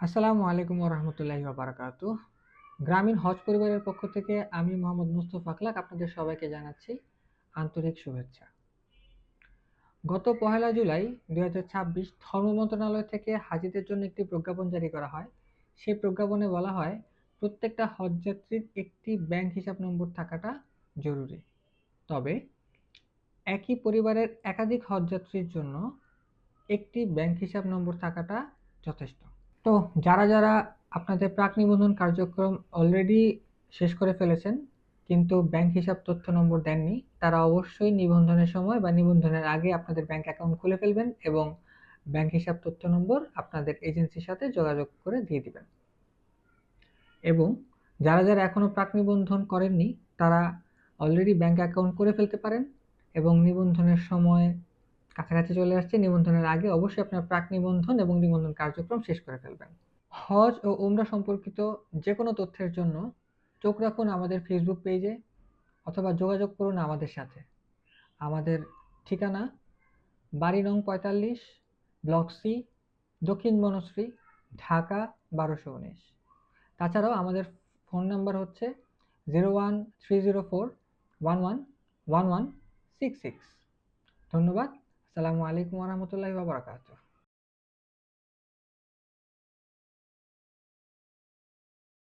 আসসালামু আলাইকুম ওয়া রাহমাতুল্লাহি ওয়া বারাকাতুহু। গ্রামীণ হজ পরিবারের পক্ষ থেকে আমি মোহাম্মদ মুস্তফা আখলাক আপনাদের সবাইকে জানাচ্ছি আন্তরিক শুভেচ্ছা। গত পহেলা জুলাই ২০২৬ ধর্ম মন্ত্রণালয় থেকে হাজিদের জন্য একটি প্রজ্ঞাপন জারি করা হয়। সেই প্রজ্ঞাপনে বলা হয় প্রত্যেকটা হজযাত্রীর একটি ব্যাংক হিসাব নম্বর থাকাটা জরুরি। তবে একই পরিবারের একাধিক হজযাত্রীর জন্য একটি ব্যাংক হিসাব নম্বর থাকাটা যথেষ্ট। তো যারা আপনাদের প্রাক নিবন্ধন কার্যক্রম অলরেডি শেষ করে ফেলেছেন কিন্তু ব্যাংক হিসাব তথ্য নম্বর দেননি, তারা অবশ্যই নিবন্ধনের সময় বা নিবন্ধনের আগে আপনাদের ব্যাংক অ্যাকাউন্ট খুলে ফেলবেন এবং ব্যাংক হিসাব তথ্য নম্বর আপনাদের এজেন্সির সাথে যোগাযোগ করে দিয়ে দিবেন। এবং যারা এখনো প্রাক নিবন্ধন করেননি তারা অলরেডি ব্যাংক অ্যাকাউন্ট করে ফেলতে পারেন এবং নিবন্ধনের সময় কাছাকাছি চলে আসছে, নিবন্ধনের আগে অবশ্যই আপনার প্রাক নিবন্ধন এবং নিবন্ধন কার্যক্রম শেষ করে ফেলবেন। হজ ও উমরা সম্পর্কিত যে কোনো তথ্যের জন্য চোখ রাখুন আমাদের ফেসবুক পেজে অথবা যোগাযোগ করুন আমাদের সাথে। আমাদের ঠিকানা বাড়ি নং ৪৫, ব্লক সি, দক্ষিণ বনশ্রী, ঢাকা ১২১৯। তাছাড়াও আমাদের ফোন নাম্বার হচ্ছে 013041111166। ধন্যবাদ। আসসালামু আলাইকুম ওয়া রাহমাতুল্লাহি ওয়া বারাকাতুহু।